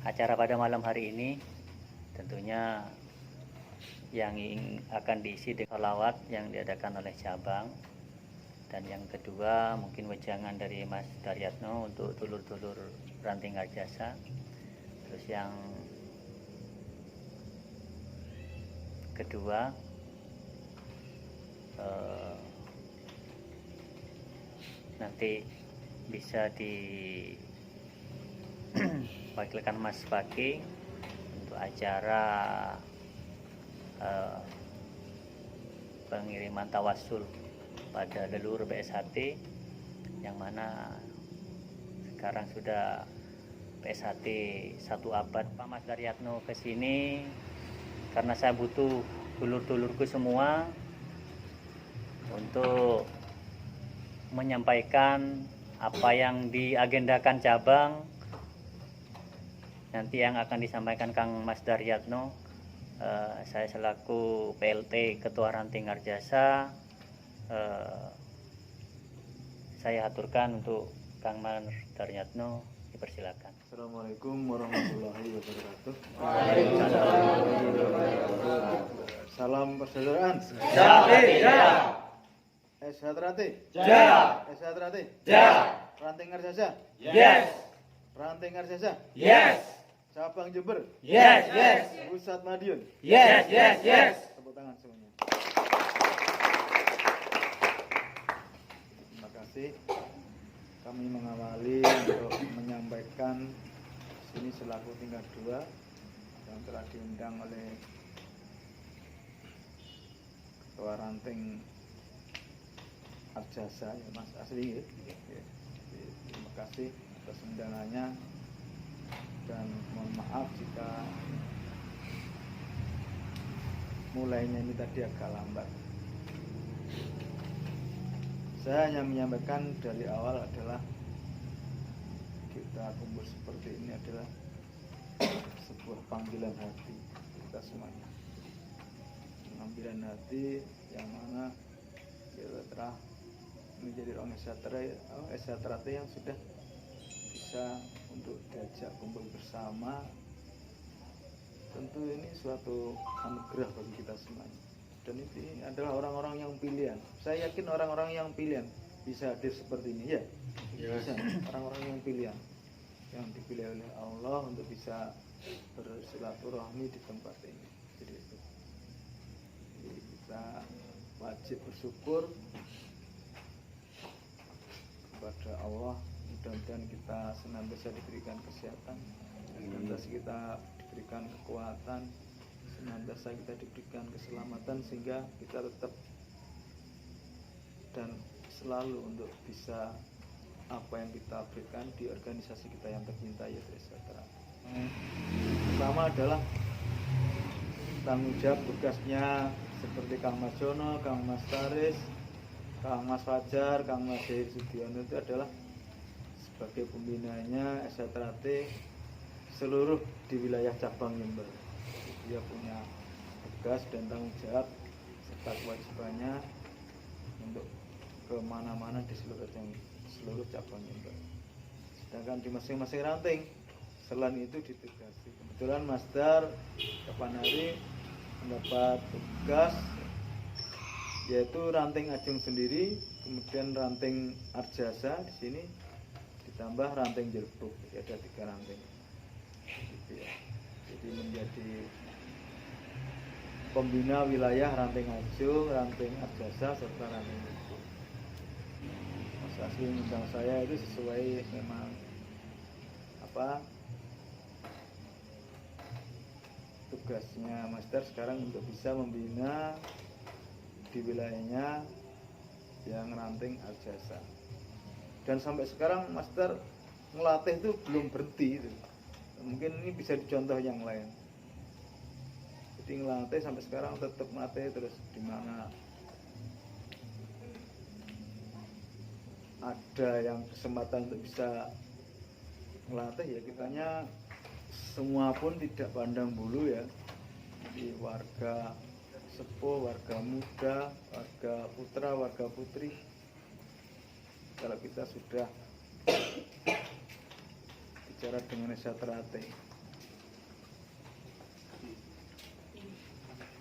acara pada malam hari ini tentunya yang akan diisi dengan sholawat yang diadakan oleh cabang, dan yang kedua mungkin wejangan dari Mas Daryatno untuk dulur-dulur Ranting Karjasa. Terus yang kedua nanti bisa diwakilkan Mas Paki untuk acara pengiriman tawasul pada leluhur BSHT, yang mana sekarang sudah BSHT 1 abad. Pak Mas Daryatno kesini karena saya butuh dulur-dulurku semua untuk menyampaikan apa yang diagendakan cabang nanti yang akan disampaikan Kang Mas Daryatno. Saya selaku PLT Ketua Ranting Karjasa, saya aturkan untuk Kang Mas Daryatno, dipersilakan. Assalamualaikum warahmatullahi wabarakatuh. Salam persaudaraan. SHT. SHT. Ranting Karjasa. Yes. Ranting Karjasa. Yes. Cabang Jember. Yes. Yes. Pusat Madiun. Yes. Yes. Yes. Tepuk tangan semuanya. Terima kasih. Kami mengawali untuk menyampaikan sini selaku tingkat 2 yang telah diundang oleh Ketua Ranting Karjasa, ya Mas Asli. Terima kasih atas undangannya dan mohon maaf jika mulainya ini tadi agak lambat. Saya hanya menyampaikan dari awal adalah kita kumpul seperti ini adalah sebuah panggilan hati kita semuanya. Panggilan hati yang mana kita telah menjadi orang SHT yang sudah bisa untuk diajak kumpul bersama. Tentu ini suatu anugerah bagi kita semuanya. Dan ini adalah orang-orang yang pilihan. Saya yakin orang-orang yang pilihan bisa hadir seperti ini, ya. Bisa. Orang-orang yang pilihan, yang dipilih oleh Allah untuk bisa bersilaturahmi di tempat ini. Jadi kita wajib bersyukur kepada Allah. Mudah-mudahan kita senantiasa diberikan kesehatan, senantiasa kita diberikan kekuatan, senantiasa kita diberikan keselamatan, sehingga kita tetap dan selalu untuk bisa apa yang kita berikan di organisasi kita yang tercinta, yaitu SHT. Pertama adalah tanggung jawab tugasnya seperti Kang Mas Jono, Kang Mas Taris, Kang Mas Fajar, Kang Mas Dewi Sudiono itu adalah sebagai pembinanya SHT seluruh di wilayah cabang Jember. Dia punya tugas dan tanggung jawab serta kewajibannya untuk kemana-mana di seluruh cabang Jember. Sedangkan di masing-masing ranting selain itu ditugasi. Kebetulan Mas Dar kapan hari mendapat tugas yaitu ranting Ajung sendiri, kemudian ranting Arjasa di sini ditambah ranting Jerbuk, jadi ada 3 ranting. Gitu ya. Jadi menjadi pembina wilayah ranting Ajung, ranting Arjasa serta ranting Jerbuk. Mas Asli undang saya itu sesuai memang tugasnya Mas Dar sekarang untuk bisa membina di wilayahnya yang ranting Arjasa. Dan sampai sekarang Mas Dar ngelatih itu belum berhenti itu. Mungkin ini bisa dicontoh yang lain. Jadi ngelatih sampai sekarang tetap ngelatih terus, di mana ada yang kesempatan untuk bisa ngelatih ya kitanya semua pun tidak pandang bulu ya. Jadi warga sepuh, warga muda, warga putra, warga putri, kalau kita sudah bicara dengan SHT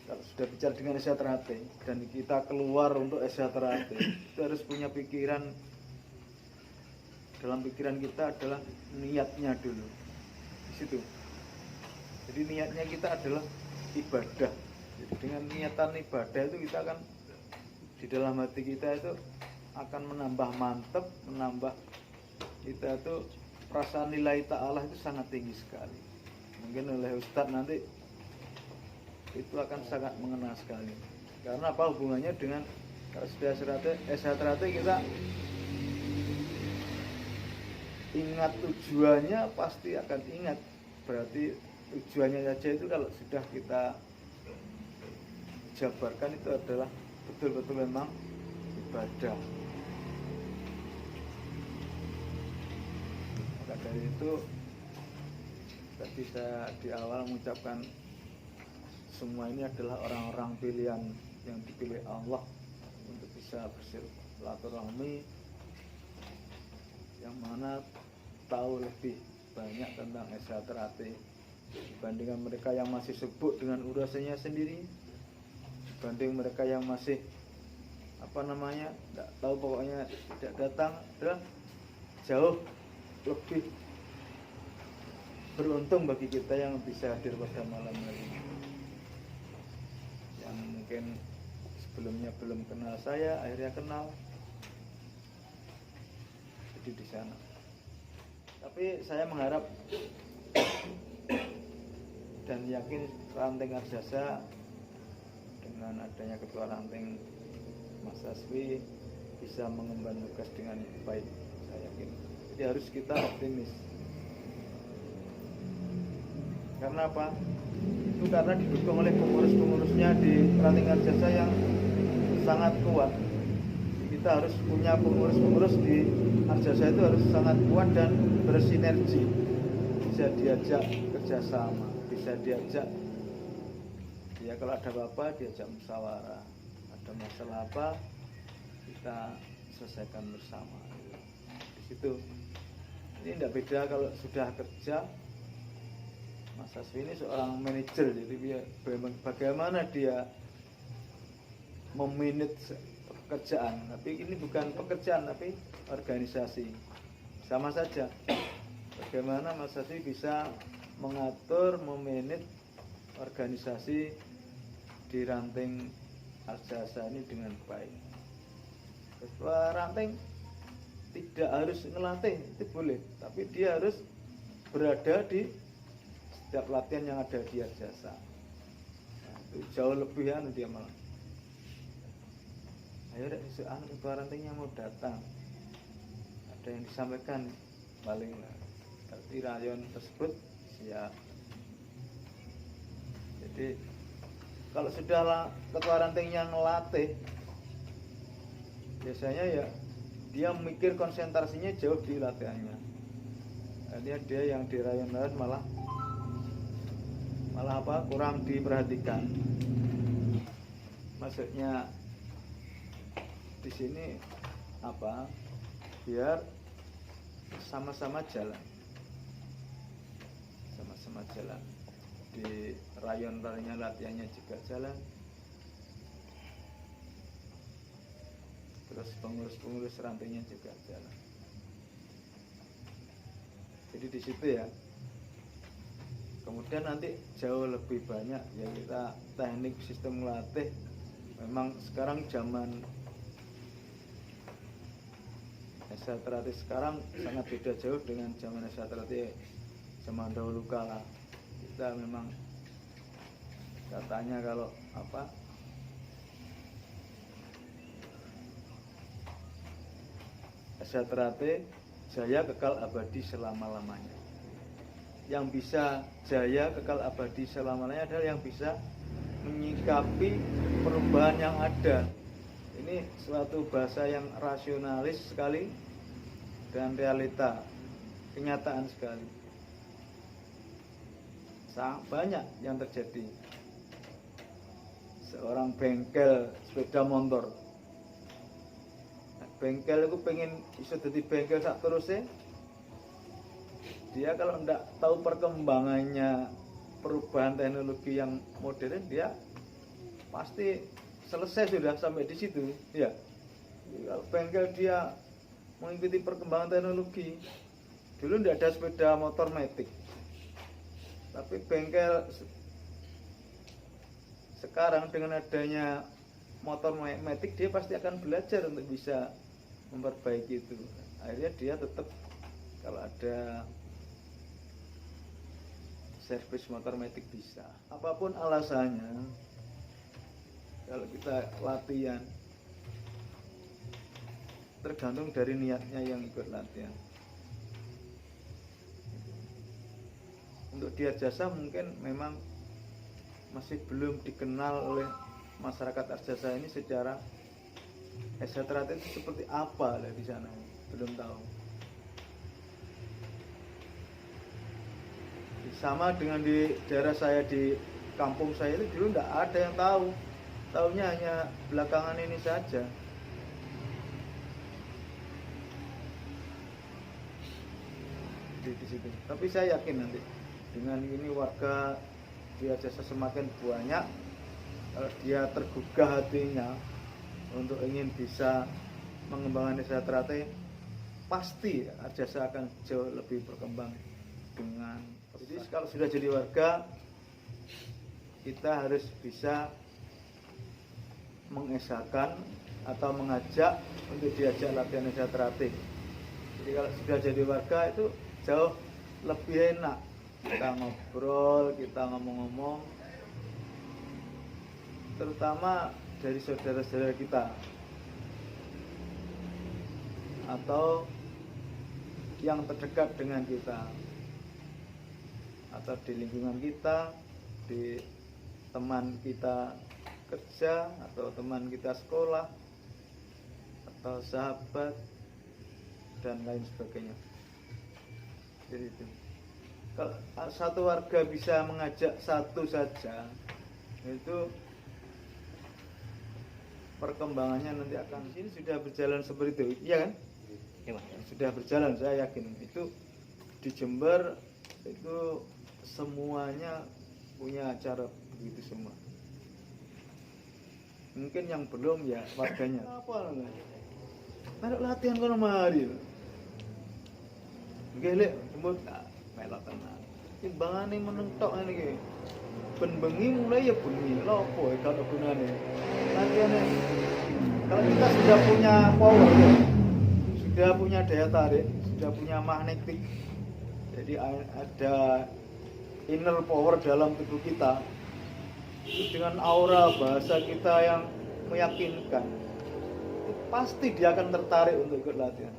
kalau sudah bicara dengan Esaterate dan kita keluar untuk Esaterate, itu harus punya pikiran, dalam pikiran kita adalah niatnya dulu di situ. Jadi niatnya kita adalah ibadah. Jadi dengan niatan ibadah itu kita akan di dalam hati kita itu akan menambah mantap, menambah kita itu perasaan nilai ta'ala itu sangat tinggi sekali. Mungkin oleh Ustadz nanti itu akan sangat mengena sekali. Karena apa hubungannya dengan kalau sudah Esaterate kita ingat tujuannya pasti akan ingat. Berarti tujuannya saja itu kalau sudah kita jabarkan itu adalah betul-betul memang ibadah. Maka dari itu tadi saya di awal mengucapkan semua ini adalah orang-orang pilihan yang dipilih Allah untuk bisa bersilaturahmi, yang mana tahu lebih banyak tentang Esaterate dibandingkan mereka yang masih sibuk dengan urusannya sendiri, dibanding mereka yang masih tidak tahu, pokoknya tidak datang, adalah jauh lebih beruntung bagi kita yang bisa hadir pada malam hari ini. Yang mungkin sebelumnya belum kenal saya, akhirnya kenal. Jadi di sana. Tapi saya mengharap dan yakin ranting Arjasa dengan adanya ketua ranting Mas Aswi bisa mengemban tugas dengan baik, saya yakin. Jadi harus kita optimis. Karena apa? Itu karena didukung oleh pengurus-pengurusnya di ranting Arjasa yang sangat kuat. Kita harus punya pengurus-pengurus di Arjasa itu harus sangat kuat dan bersinergi, bisa diajak kerjasama, bisa diajak ya kalau ada apa-apa diajak musyawarah, ada masalah apa kita selesaikan bersama. Di situ ini tidak beda kalau sudah kerja. Mas Aswi ini seorang manajer, jadi dia bagaimana dia memanage pekerjaan, tapi ini bukan pekerjaan tapi organisasi, sama saja. Bagaimana Mas Aswi bisa mengatur, memanage organisasi di ranting Arjasa ini dengan baik. Ketua ranting tidak harus ngelatih, itu boleh, tapi dia harus berada di setiap latihan yang ada di Arjasa. Nah, itu jauh lebih dia malah. Ayo deh, ketua rantingnya mau datang, ada yang disampaikan paling berarti rayon tersebut siap. Jadi kalau sudah ketua rantingnya ngelatih, biasanya ya dia mikir konsentrasinya jauh di latihannya. Akhirnya dia yang di rayon-rayon malah kurang diperhatikan. Maksudnya di sini biar sama-sama jalan di rayon-rayonnya, latihannya juga jalan, terus pengurus rantingnya juga jalan. Jadi di situ ya. Kemudian nanti jauh lebih banyak ya kita teknik sistem melatih. Memang sekarang zaman Esaterate sekarang sangat beda jauh dengan zaman Esaterate zaman dahulu kala. Kita memang katanya kalau Esaterate jaya kekal abadi selama-lamanya. Yang bisa jaya kekal abadi selama-lamanya adalah yang bisa menyikapi perubahan yang ada. Ini suatu bahasa yang rasionalis sekali dan realita, kenyataan sekali. Sangat banyak yang terjadi. Seorang bengkel sepeda motor, bengkel itu pengen bisa jadi bengkel sak terusnya. Dia kalau tidak tahu perkembangannya perubahan teknologi yang modern, dia pasti selesai sudah sampai di situ ya. Kalau bengkel dia mengikuti perkembangan teknologi, dulu tidak ada sepeda motor matic, tapi bengkel sekarang dengan adanya motor matic dia pasti akan belajar untuk bisa memperbaiki itu. Akhirnya dia tetap kalau ada servis motor matic bisa. Apapun alasannya, kalau kita latihan, tergantung dari niatnya yang ikut latihan. Untuk dia jasa mungkin memang masih belum dikenal oleh masyarakat Arjasa ini secara Exatrate itu seperti apa lah di sana, belum tahu. Sama dengan di daerah saya, di kampung saya itu dulu tidak ada yang tahu, tahunya hanya belakangan ini saja. Di situ. Tapi saya yakin nanti dengan ini warga di Arjasa semakin banyak, kalau dia tergugah hatinya untuk ingin bisa mengembangkan Exatrate, pasti Arjasa akan jauh lebih berkembang dengan. Jadi kalau sudah jadi warga, kita harus bisa mengesahkan atau mengajak untuk diajak latihan Exatrate. Jadi kalau sudah jadi warga itu jauh lebih enak, kita ngobrol, kita ngomong-ngomong, terutama dari saudara-saudara kita atau yang terdekat dengan kita, atau di lingkungan kita, di teman kita kerja atau teman kita sekolah atau sahabat dan lain sebagainya. Jadi itu, kalau satu warga bisa mengajak satu saja, itu perkembangannya nanti akan. Di sini sudah berjalan seperti itu, iya kan? Ya, Mas. Sudah berjalan, saya yakin itu di Jember itu semuanya punya acara begitu semua. Mungkin yang belum ya warganya. Apa lah? Taruh latihan kono mari. Nggih lek jemput melok tenan. Timbangane meneng tok ngene iki. Ben bengi mulai ya bengi. Lha opo ya kalau gunane? Latihannya kalau kita sudah punya power, sudah punya daya tarik, sudah punya magnetik. Jadi ada inner power dalam tubuh kita. Dengan aura bahasa kita yang meyakinkan, itu pasti dia akan tertarik untuk ikut latihan.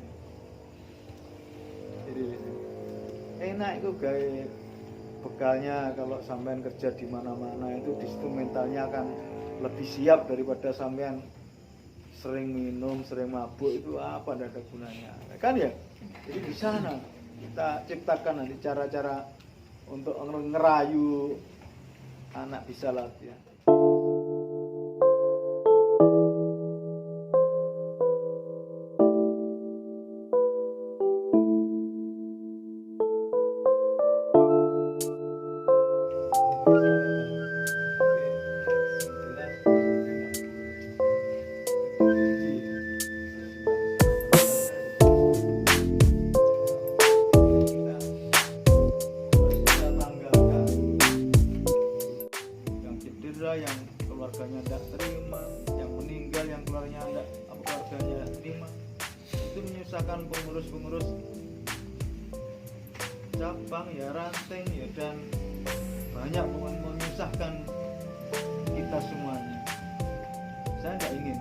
Jadi enak itu gaya bekalnya kalau sampean kerja di mana-mana itu di situ mentalnya akan lebih siap daripada sampean sering minum, sering mabuk, itu apa tidak ada gunanya, kan ya? Jadi di sana kita ciptakan nanti cara-cara untuk ngerayu anak bisa latihan. Yang keluarganya tidak terima, yang meninggal yang keluarganya terima, itu menyusahkan pengurus-pengurus cabang ya, ranting ya, dan banyak menyusahkan kita semuanya. Saya tidak ingin